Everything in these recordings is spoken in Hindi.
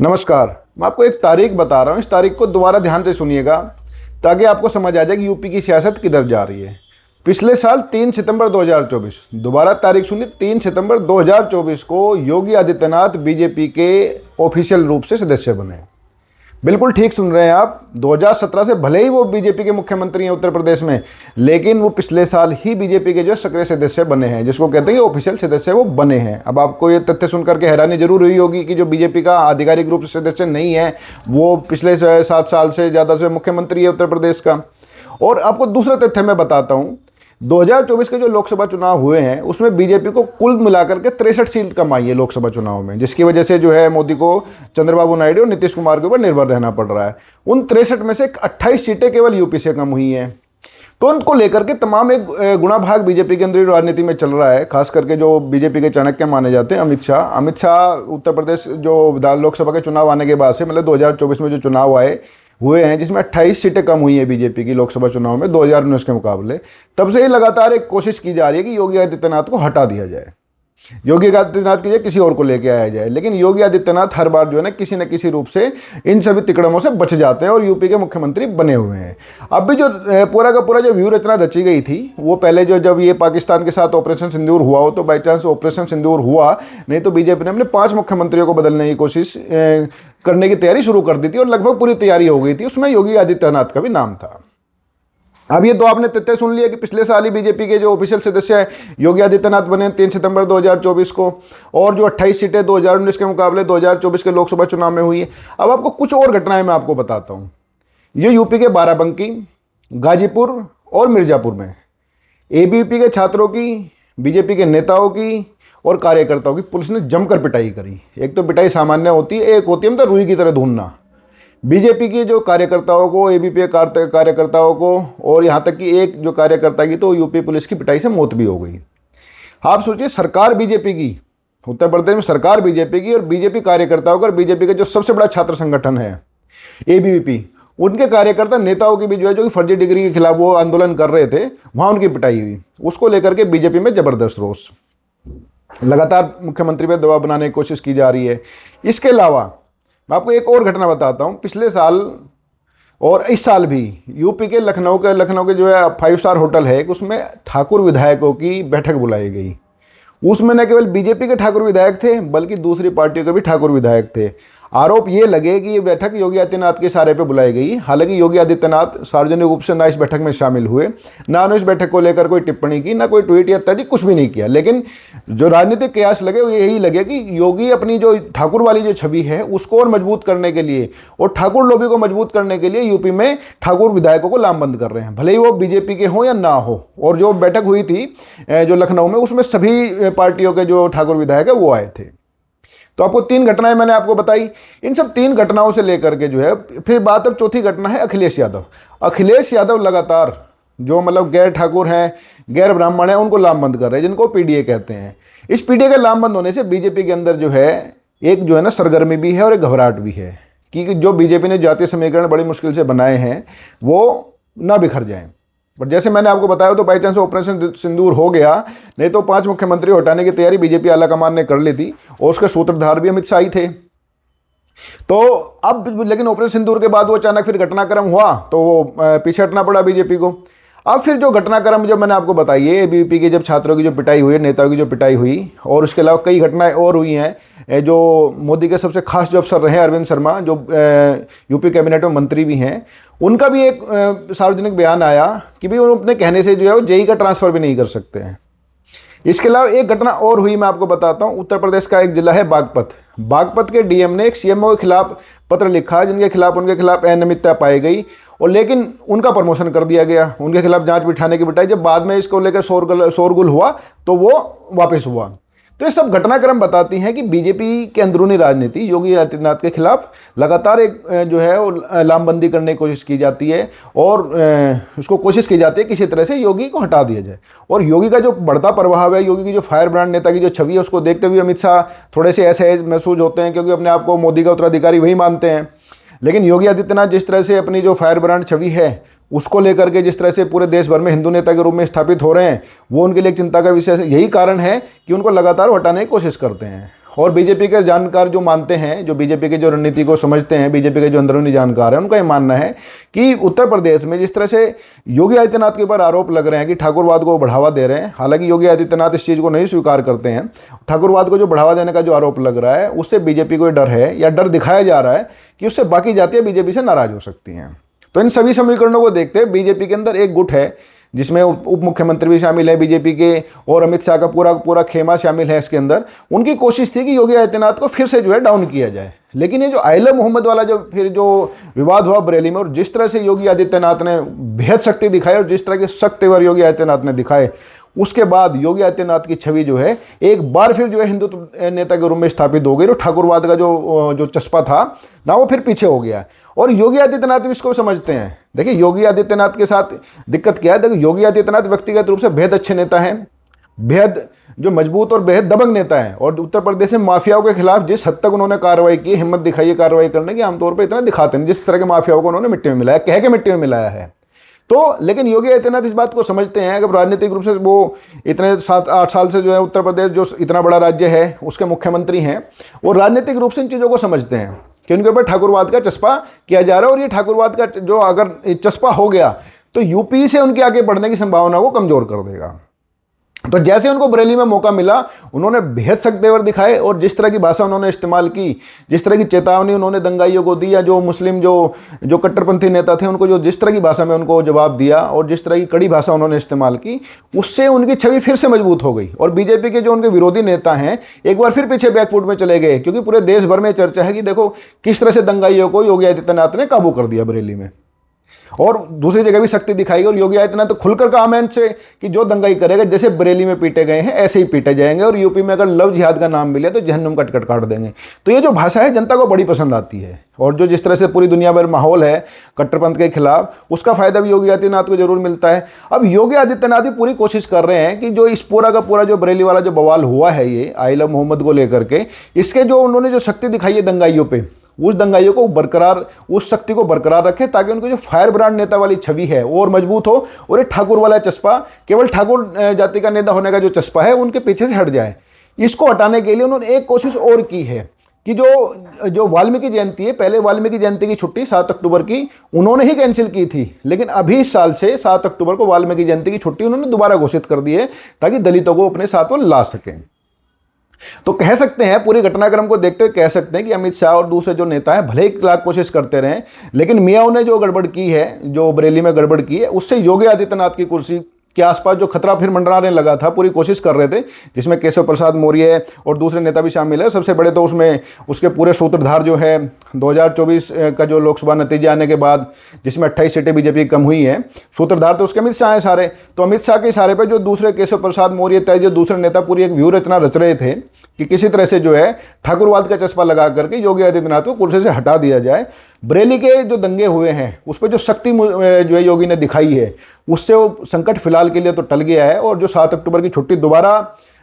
नमस्कार। मैं आपको एक तारीख बता रहा हूँ। इस तारीख को दोबारा ध्यान से सुनिएगा ताकि आपको समझ आ जाए कि यूपी की सियासत किधर जा रही है। पिछले साल 3 सितंबर 2024, दोबारा तारीख सुनिए, 3 सितंबर 2024 को योगी आदित्यनाथ बीजेपी के ऑफिशियल रूप से सदस्य बने। बिल्कुल ठीक सुन रहे हैं आप। 2017 से भले ही वो बीजेपी के मुख्यमंत्री हैं उत्तर प्रदेश में, लेकिन वो पिछले साल ही बीजेपी के जो सक्रिय सदस्य बने हैं, जिसको कहते हैं कि ऑफिशियल सदस्य वो बने हैं। अब आपको ये तथ्य सुनकर के हैरानी जरूर हुई होगी कि जो बीजेपी का आधिकारिक रूप से सदस्य नहीं है वो पिछले 7 साल से ज़्यादा से मुख्यमंत्री है उत्तर प्रदेश का। और आपको दूसरा तथ्य मैं बताता हूँ। 2024 के जो लोकसभा चुनाव हुए हैं उसमें बीजेपी को कुल मिलाकर के 63 सीट कम आई है लोकसभा चुनाव में, जिसकी वजह से जो है मोदी को चंद्रबाबू नायडू और नीतीश कुमार के ऊपर निर्भर रहना पड़ रहा है। उन 63 में से 28 सीटें केवल यूपी से कम हुई हैं। तो उनको लेकर के तमाम एक गुणा भाग बीजेपी के अंदर राजनीति में चल रहा है। खास करके जो बीजेपी के चाणक्य माने जाते हैं अमित शाह उत्तर प्रदेश जो लोकसभा के चुनाव आने के बाद से, मतलब 2024 में जो चुनाव हुए हैं जिसमें 28 सीटें कम हुई हैं बीजेपी की लोकसभा चुनाव में 2019 के मुकाबले, तब से ही लगातार एक कोशिश की जा रही है कि योगी आदित्यनाथ को हटा दिया जाए, योगी आदित्यनाथ की जगह किसी और को लेके आया जाए। लेकिन योगी आदित्यनाथ हर बार जो है ना किसी न किसी रूप से इन सभी तिकड़मों से बच जाते हैं और यूपी के मुख्यमंत्री बने हुए हैं। अब भी जो पूरा का पूरा जो व्यू रचना रची गई थी वो पहले जब ये पाकिस्तान के साथ ऑपरेशन सिंदूर हुआ हो, तो बाई चांस ऑपरेशन सिंदूर हुआ, नहीं तो बीजेपी ने अपने 5 मुख्यमंत्रियों को बदलने की कोशिश करने की तैयारी शुरू कर दी थी और लगभग पूरी तैयारी हो गई थी। उसमें योगी आदित्यनाथ का भी नाम था। अब ये तो आपने तथ्य सुन लिया कि पिछले साल ही बीजेपी के जो ऑफिशियल सदस्य हैं योगी आदित्यनाथ बने 3 सितंबर 2024 को, और जो 28 सीटें 2019 के मुकाबले 2024 के लोकसभा चुनाव में हुई है। अब आपको कुछ और घटनाएं मैं आपको बताता हूँ। ये यूपी के बाराबंकी, गाजीपुर और मिर्जापुर में एबीवीपी के छात्रों की, बीजेपी के नेताओं की और कार्यकर्ताओं की पुलिस ने जमकर पिटाई करी। एक तो पिटाई सामान्य होती है, एक होती है मतलब रुई की तरह ढूंढना। बीजेपी के जो कार्यकर्ताओं को, एबीपी के कार्यकर्ताओं को, और यहाँ तक कि एक जो कार्यकर्ता की तो यूपी पुलिस की पिटाई से मौत भी हो गई। आप सोचिए, सरकार बीजेपी की, उत्तर प्रदेश में सरकार बीजेपी की, और बीजेपी कार्यकर्ताओं का, और बीजेपी का जो सबसे बड़ा छात्र संगठन है एबीवीपी, उनके कार्यकर्ता नेताओं की भी जो है जो फर्जी डिग्री के खिलाफ वो आंदोलन कर रहे थे, वहाँ उनकी पिटाई हुई। उसको लेकर के बीजेपी में जबरदस्त रोष, लगातार मुख्यमंत्री पर दबाव बनाने की कोशिश की जा रही है। इसके अलावा मैं आपको एक और घटना बताता हूँ। पिछले साल और इस साल भी यूपी के लखनऊ के जो है 5 स्टार होटल है, उसमें ठाकुर विधायकों की बैठक बुलाई गई। उसमें न केवल बीजेपी के ठाकुर विधायक थे बल्कि दूसरी पार्टियों के भी ठाकुर विधायक थे। आरोप ये लगे कि ये बैठक योगी आदित्यनाथ के इशारे पे बुलाई गई। हालांकि योगी आदित्यनाथ सार्वजनिक रूप से ना इस बैठक में शामिल हुए, ना उन्होंने इस बैठक को लेकर कोई टिप्पणी की, ना कोई ट्वीट या इत्यादि कुछ भी नहीं किया। लेकिन जो राजनीतिक कयास लगे वो यही लगे कि योगी अपनी जो ठाकुर वाली जो छवि है उसको और मजबूत करने के लिए और ठाकुर लॉबी को मजबूत करने के लिए यूपी में ठाकुर विधायकों को लामबंद कर रहे हैं, भले ही वो बीजेपी के हों या ना हो। और जो बैठक हुई थी जो लखनऊ में, उसमें सभी पार्टियों के जो ठाकुर विधायक है वो आए थे। तो आपको 3 घटनाएं मैंने आपको बताई। इन सब 3 घटनाओं से लेकर के जो है फिर बात, अब चौथी घटना है अखिलेश यादव। अखिलेश यादव लगातार जो मतलब गैर ठाकुर हैं, गैर ब्राह्मण हैं, उनको लामबंद कर रहे हैं, जिनको पीडीए कहते हैं। इस पीडीए के लामबंद होने से बीजेपी के अंदर जो है एक जो है ना सरगर्मी भी है और एक घबराहट भी है कि जो बीजेपी ने जातीय समीकरण बड़ी मुश्किल से बनाए हैं वो ना बिखर जाएं। बट जैसे मैंने आपको बताया तो बाई चांस ऑपरेशन सिंदूर हो गया, नहीं तो 5 मुख्यमंत्री हटाने की तैयारी बीजेपी आलाकमान ने कर ली थी और उसके सूत्रधार भी अमित शाह ही थे। तो अब लेकिन ऑपरेशन सिंदूर के बाद वो अचानक फिर घटनाक्रम हुआ तो वो पीछे हटना पड़ा बीजेपी को। अब फिर जो घटनाक्रम जो मैंने आपको बताई है, एबीवीपी के जब छात्रों की जो पिटाई हुई, नेताओं की जो पिटाई हुई, और उसके अलावा कई घटनाएं और हुई हैं। जो मोदी के सबसे खास जो अफसर रहे अरविंद शर्मा, जो यूपी कैबिनेट में मंत्री भी हैं, उनका भी एक सार्वजनिक बयान आया कि भाई वो अपने कहने से जो है वो जेई का ट्रांसफर भी नहीं कर सकते हैं। इसके अलावा एक घटना और हुई, मैं आपको बताता हूँ। उत्तर प्रदेश का एक जिला है बागपत। बागपत के डीएम ने एक सीएमओ के खिलाफ पत्र लिखा जिनके खिलाफ उनके खिलाफ अनियमितता पाई गई, और लेकिन उनका प्रमोशन कर दिया गया, उनके खिलाफ जांच बिठाने की बिठाई। जब बाद में इसको लेकर शोरगुल हुआ तो वो वापस हुआ। तो ये सब घटनाक्रम बताती हैं कि बीजेपी के अंदरूनी राजनीति योगी आदित्यनाथ के खिलाफ लगातार एक जो है वो लामबंदी करने की कोशिश की जाती है और उसको कोशिश की जाती है किसी तरह से योगी को हटा दिया जाए। और योगी का जो बढ़ता प्रभाव है, योगी की जो फायर ब्रांड नेता की जो छवि है, उसको देखते हुए अमित शाह थोड़े से ऐसे महसूस होते हैं, क्योंकि अपने आप को मोदी का उत्तराधिकारी वही मानते हैं। लेकिन योगी आदित्यनाथ जिस तरह से अपनी जो फायर ब्रांड छवि है उसको लेकर के जिस तरह से पूरे देश भर में हिंदू नेता के रूप में स्थापित हो रहे हैं, वो उनके लिए एक चिंता का विषय है। यही कारण है कि उनको लगातार हटाने की कोशिश करते हैं। और बीजेपी के जानकार जो मानते हैं, जो बीजेपी के जो रणनीति को समझते हैं, बीजेपी के जो अंदरूनी जानकार हैं, उनका ये मानना है कि उत्तर प्रदेश में जिस तरह से योगी आदित्यनाथ के ऊपर आरोप लग रहे हैं कि ठाकुरवाद को बढ़ावा दे रहे हैं, हालांकि योगी आदित्यनाथ इस चीज़ को नहीं स्वीकार करते हैं, ठाकुरवाद को जो बढ़ावा देने का जो आरोप लग रहा है उससे बीजेपी को डर है या डर दिखाया जा रहा है कि उससे बाकी जातियां बीजेपी से नाराज हो सकती हैं। तो इन सभी समीकरणों को देखते हुए बीजेपी के अंदर एक गुट है जिसमें उप मुख्यमंत्री भी शामिल है बीजेपी के, और अमित शाह का पूरा पूरा खेमा शामिल है इसके अंदर। उनकी कोशिश थी कि योगी आदित्यनाथ को फिर से जो है डाउन किया जाए, लेकिन ये जो आइला मोहम्मद वाला जो फिर जो विवाद हुआ बरेली में, और जिस तरह से योगी आदित्यनाथ ने बेहद शक्ति दिखाई और जिस तरह के सख्त तेवर योगी आदित्यनाथ ने दिखाए, उसके बाद योगी आदित्यनाथ की छवि जो है एक बार फिर जो है हिंदुत्व नेता के रूप में स्थापित हो गई, और ठाकुरवाद का जो चस्पा था ना वो फिर पीछे हो गया। और योगी आदित्यनाथ भी इसको समझते हैं। देखिए योगी आदित्यनाथ के साथ दिक्कत क्या है, देखो योगी आदित्यनाथ व्यक्तिगत रूप से बेहद अच्छे नेता हैं, बेहद जो मजबूत और बेहद दबंग नेता हैं, और उत्तर प्रदेश में माफियाओं के खिलाफ जिस हद तक उन्होंने कार्रवाई की, हिम्मत दिखाई है कार्रवाई करने की, आमतौर पर इतना दिखाते हैं जिस तरह के माफियाओं को उन्होंने मिट्टी में मिलाया, कह के मिट्टी में मिलाया है। तो लेकिन योगी आदित्यनाथ इस बात को समझते हैं कि राजनीतिक रूप से वो इतने 7-8 साल से जो है उत्तर प्रदेश जो इतना बड़ा राज्य है उसके मुख्यमंत्री हैं, वो राजनीतिक रूप से इन चीज़ों को समझते हैं कि उनके ऊपर ठाकुरवाद का चस्पा किया जा रहा है, और ये ठाकुरवाद का जो अगर चस्पा हो गया तो यूपी से उनके आगे बढ़ने की संभावना को कमजोर कर देगा। तो जैसे उनको बरेली में मौका मिला, उन्होंने बेहद सख्त तेवर दिखाए, और जिस तरह की भाषा उन्होंने इस्तेमाल की, जिस तरह की चेतावनी उन्होंने दंगाइयों को दी, या जो मुस्लिम जो कट्टरपंथी नेता थे उनको जो जिस तरह की भाषा में उनको जवाब दिया, और जिस तरह की कड़ी भाषा उन्होंने इस्तेमाल की, उससे उनकी छवि फिर से मजबूत हो गई। और बीजेपी के जो उनके विरोधी नेता हैं एक बार फिर पीछे बैकफुट में चले गए, क्योंकि पूरे देश भर में चर्चा है कि देखो किस तरह से दंगाइयों को योगी आदित्यनाथ ने काबू कर दिया बरेली में, और दूसरी जगह भी शक्ति दिखाई। और योगी आदित्यनाथ तो खुलकर कहा मंच से कि जो दंगाई करेगा, जैसे बरेली में पीटे गए हैं ऐसे ही पीटे जाएंगे, और यूपी में अगर लव जिहाद का नाम मिले तो जहन्नुम कट काट देंगे। तो ये जो भाषा है जनता को बड़ी पसंद आती है, और जो जिस तरह से पूरी दुनिया भर माहौल है कट्टरपंथ के खिलाफ, उसका फायदा भी योगी आदित्यनाथ को जरूर मिलता है। अब योगी आदित्यनाथ भी पूरी कोशिश कर रहे हैं कि जो इस पूरा का पूरा जो बरेली वाला जो बवाल हुआ है ये आइला मोहम्मद को लेकर के, इसके जो उन्होंने जो शक्ति दिखाई है दंगाइयों पे, उस दंगाइयों को बरकरार, उस शक्ति को बरकरार रखे, ताकि उनको जो फायर ब्रांड नेता वाली छवि है वो और मजबूत हो, और ये ठाकुर वाला चस्पा, केवल ठाकुर जाति का नेता होने का जो चस्पा है उनके पीछे से हट जाए। इसको हटाने के लिए उन्होंने एक कोशिश और की है कि जो वाल्मीकि जयंती है, पहले वाल्मीकि जयंती की छुट्टी 7 अक्टूबर की उन्होंने ही कैंसिल की थी, लेकिन अभी इस साल से 7 अक्टूबर को वाल्मीकि जयंती की छुट्टी उन्होंने दोबारा घोषित कर दी है, ताकि दलितों को अपने साथ वो ला सकें। तो कह सकते हैं, पूरे घटनाक्रम को देखते हुए कह सकते हैं कि अमित शाह और दूसरे जो नेता हैं भले ही लाख कोशिश करते रहे, लेकिन मियाओं ने जो गड़बड़ की है, जो बरेली में गड़बड़ की है, उससे योगी आदित्यनाथ की कुर्सी के आसपास जो खतरा फिर मंडराने लगा था, पूरी कोशिश कर रहे थे, जिसमें केशव प्रसाद मौर्य और दूसरे नेता भी शामिल है। सबसे बड़े तो उसमें उसके पूरे सूत्रधार जो है 2024 का जो लोकसभा नतीजे आने के बाद, जिसमें 28 सीटें बीजेपी की कम हुई हैं, सूत्रधार तो उसके अमित शाह हैं सारे। तो अमित शाह के इशारे पर जो दूसरे केशव प्रसाद मौर्य तय जो दूसरे नेता पूरी एक व्यूह रचना रच रहे थे कि किसी तरह से जो है ठाकुरवाद का चस्पा लगा करके योगी आदित्यनाथ को कुर्सी से हटा दिया जाए। बरेली के जो दंगे हुए हैं उस पर जो शक्ति जो है योगी ने दिखाई है, उससे वो संकट फिलहाल के लिए तो टल गया है। और जो 7 अक्टूबर की छुट्टी दोबारा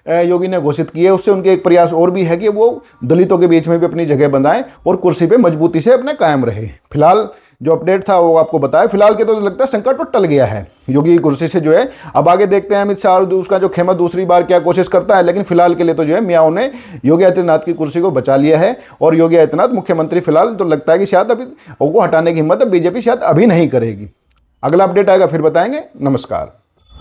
योगी ने घोषित की है, उससे उनके एक प्रयास और भी है कि वो दलितों के बीच में भी अपनी जगह बनाएं और कुर्सी पे मजबूती से अपने कायम रहे। फिलहाल जो अपडेट था वो आपको बताया। फिलहाल के तो लगता है संकट तो टल गया है योगी की कुर्सी से जो है। अब आगे देखते हैं अमित शाह और उसका जो खेमा दूसरी बार क्या कोशिश करता है, लेकिन फिलहाल के लिए तो जो है मियाओं ने योगी आदित्यनाथ की कुर्सी को बचा लिया है। और योगी आदित्यनाथ मुख्यमंत्री फिलहाल तो लगता है कि शायद अभी वो हटाने की हिम्मत बीजेपी शायद अभी नहीं करेगी। अगला अपडेट आएगा फिर बताएंगे। नमस्कार।